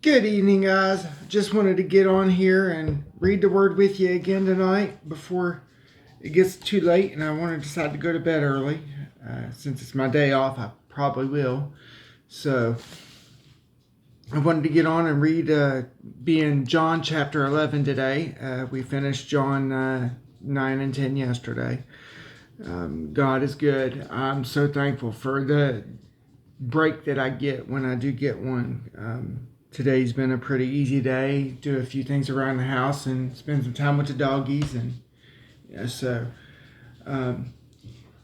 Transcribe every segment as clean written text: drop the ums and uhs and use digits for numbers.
Good evening, guys. Just wanted to get on here and read the word with you again tonight before it gets too late and I want to decide to go to bed early. Since it's my day off, I probably will. So I wanted to get on and read, be in John chapter 11 today. We finished John 9 and 10 yesterday. God is good. I'm so thankful for the break that I get when I do get one. Today's been a pretty easy day. Do a few things around the house and spend some time with the doggies, and yeah. So um,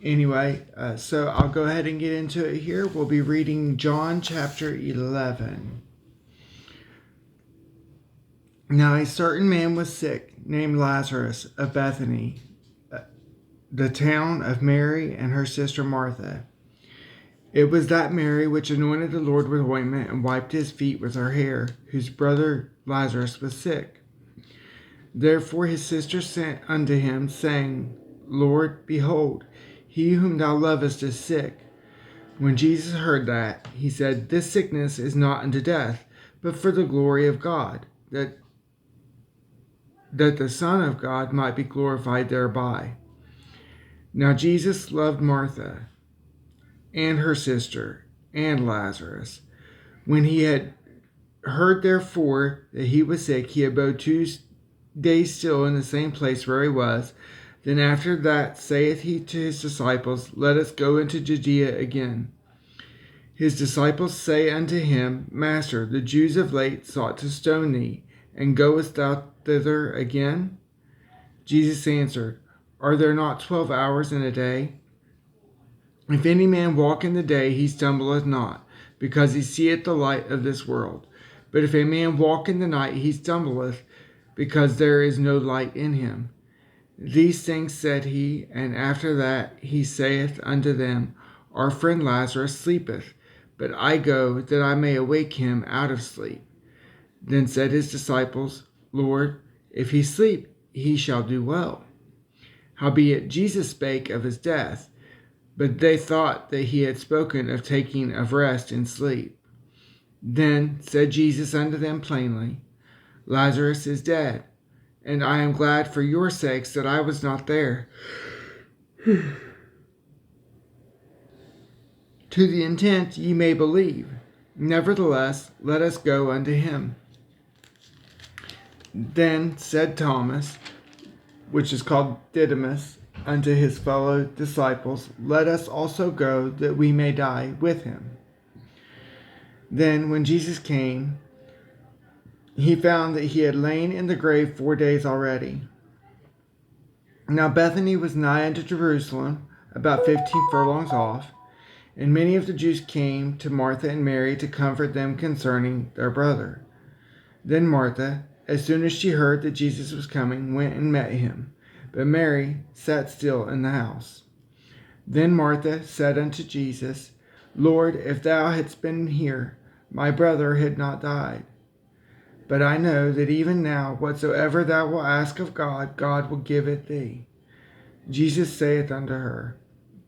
anyway, so I'll go ahead and get into it here. We'll be reading John chapter 11. Now a certain man was sick, named Lazarus of Bethany, the town of Mary and her sister Martha. It was that Mary which anointed the Lord with ointment and wiped his feet with her hair, whose brother Lazarus was sick. Therefore his sister sent unto him, saying, Lord, behold, he whom thou lovest is sick. When Jesus heard that, he said, This sickness is not unto death, but for the glory of God, that the Son of God might be glorified thereby. Now Jesus loved Martha and her sister and Lazarus. When he had heard therefore that he was sick, he abode 2 days still in the same place where he was. Then after that saith he to his disciples, Let us go into Judea again. His disciples say unto him, Master, the Jews of late sought to stone thee, and goest thou thither again? Jesus answered, Are there not 12 hours in a day? If any man walk in the day, he stumbleth not, because he seeth the light of this world. But if a man walk in the night, he stumbleth, because there is no light in him. These things said he, and after that he saith unto them, Our friend Lazarus sleepeth, but I go that I may awake him out of sleep. Then said his disciples, Lord, if he sleep, he shall do well. Howbeit Jesus spake of his death, but they thought that he had spoken of taking of rest in sleep. Then said Jesus unto them plainly, Lazarus is dead, and I am glad for your sakes that I was not there, to the intent ye may believe. Nevertheless, let us go unto him. Then said Thomas, which is called Didymus, unto his fellow disciples, Let us also go, that we may die with him. Then when Jesus came, he found that he had lain in the grave 4 days already. Now Bethany was nigh unto Jerusalem, about 15 furlongs off, and many of the Jews came to Martha and Mary to comfort them concerning their brother. Then Martha, as soon as she heard that Jesus was coming, went and met him, but Mary sat still in the house. Then Martha said unto Jesus, Lord, if thou hadst been here, my brother had not died. But I know that even now, whatsoever thou wilt ask of God, God will give it thee. Jesus saith unto her,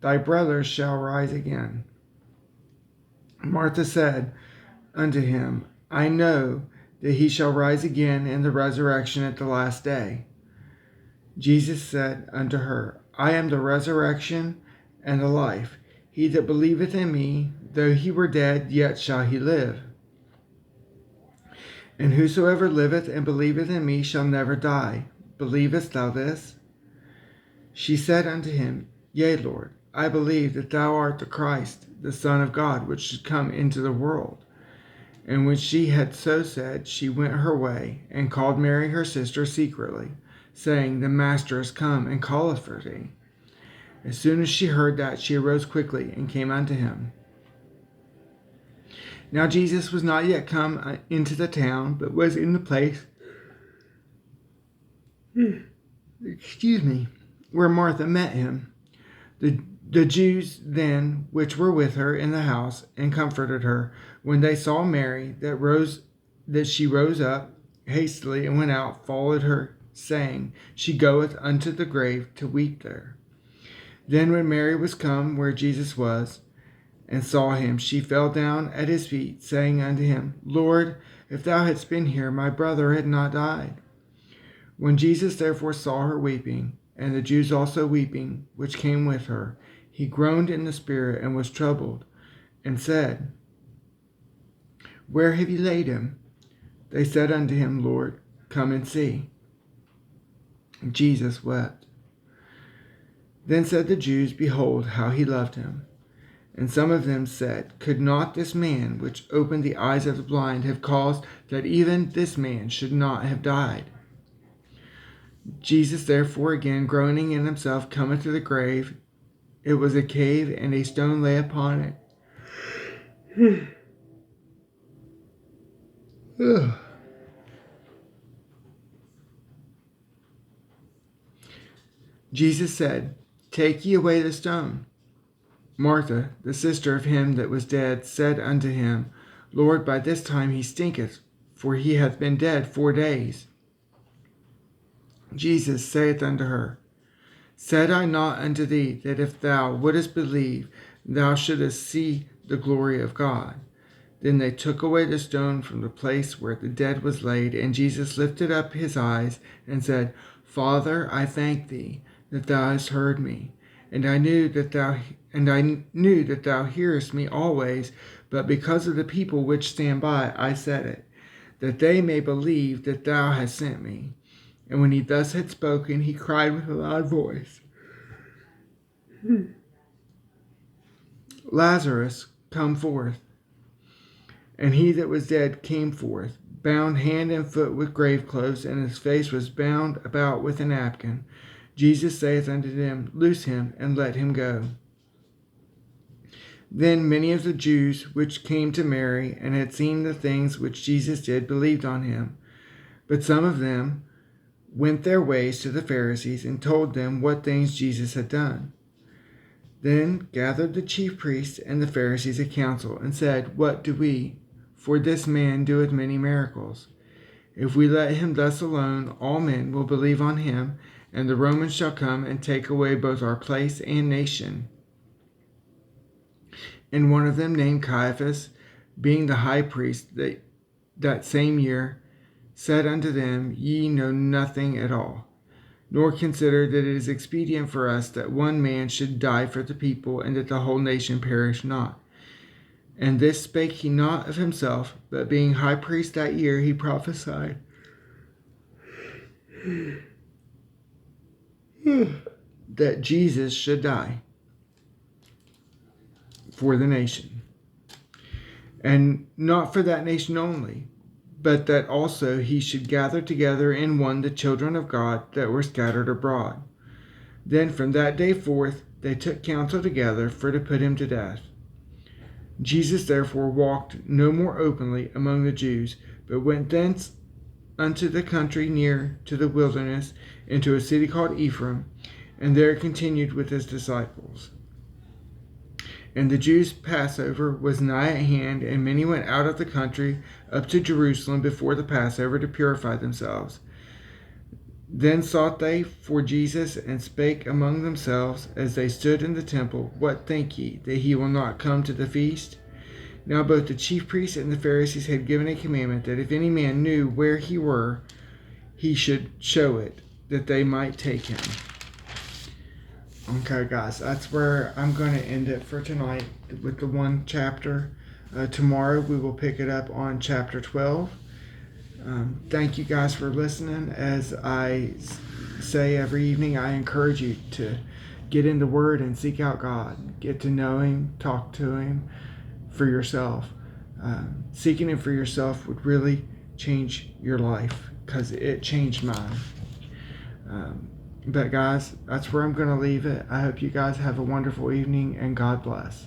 Thy brother shall rise again. Martha said unto him, I know that he shall rise again in the resurrection at the last day. Jesus said unto her, I am the resurrection and the life. He that believeth in me, though he were dead, yet shall he live. And whosoever liveth and believeth in me shall never die. Believest thou this? She said unto him, Yea, Lord, I believe that thou art the Christ, the Son of God, which should come into the world. And when she had so said, she went her way, and called Mary her sister secretly, saying, The Master is come, and calleth for thee. As soon as she heard that, she arose quickly, and came unto him. Now Jesus was not yet come into the town, but was in the place, where Martha met him. The Jews then which were with her in the house, and comforted her, when they saw Mary, that she rose up hastily and went out, followed her, saying, She goeth unto the grave to weep there. Then when Mary was come where Jesus was, and saw him, she fell down at his feet, saying unto him, Lord, if thou hadst been here, my brother had not died. When Jesus therefore saw her weeping, and the Jews also weeping, which came with her, he groaned in the spirit, and was troubled, and said, Where have ye laid him? They said unto him, Lord, come and see. And Jesus wept. Then said the Jews, Behold, how he loved him. And some of them said, Could not this man, which opened the eyes of the blind, have caused that even this man should not have died? Jesus therefore, again groaning in himself, cometh to the grave. It was a cave, and a stone lay upon it. Jesus said, Take ye away the stone. Martha, the sister of him that was dead, said unto him, Lord, by this time he stinketh, for he hath been dead 4 days. Jesus saith unto her, Said I not unto thee, that if thou wouldest believe, thou shouldest see the glory of God? Then they took away the stone from the place where the dead was laid, and Jesus lifted up his eyes and said, Father, I thank thee that thou hast heard me, and I knew that thou hearest me always, but because of the people which stand by, I said it, that they may believe that thou hast sent me. And when he thus had spoken, he cried with a loud voice, Lazarus, come forth. And he that was dead came forth, bound hand and foot with grave clothes, and his face was bound about with a napkin. Jesus saith unto them, Loose him, and let him go. Then many of the Jews which came to Mary, and had seen the things which Jesus did, believed on him. But some of them went their ways to the Pharisees, and told them what things Jesus had done. Then gathered the chief priests and the Pharisees a council, and said, What do we? For this man doeth many miracles. If we let him thus alone, all men will believe on him, and the Romans shall come and take away both our place and nation. And one of them, named Caiaphas, being the high priest that same year, said unto them, Ye know nothing at all, nor consider that it is expedient for us that one man should die for the people, and that the whole nation perish not. And this spake he not of himself, but being high priest that year, he prophesied that Jesus should die for the nation, and not for that nation only, but that also he should gather together in one the children of God that were scattered abroad. Then from that day forth they took counsel together for to put him to death. Jesus therefore walked no more openly among the Jews, but went thence unto the country near to the wilderness, into a city called Ephraim, and there continued with his disciples. And the Jews' Passover was nigh at hand, and many went out of the country up to Jerusalem before the Passover to purify themselves. Then sought they for Jesus, and spake among themselves as they stood in the temple, What think ye, that he will not come to the feast? Now both the chief priests and the Pharisees had given a commandment that if any man knew where he were, he should show it, that they might take him. Okay, guys, that's where I'm going to end it for tonight with the one chapter. Tomorrow we will pick it up on chapter 12. Thank you guys for listening. As I say every evening, I encourage you to get in the Word and seek out God. Get to know Him, talk to Him for yourself. Seeking Him for yourself would really change your life, because it changed mine. But guys, that's where I'm going to leave it. I hope you guys have a wonderful evening, and God bless.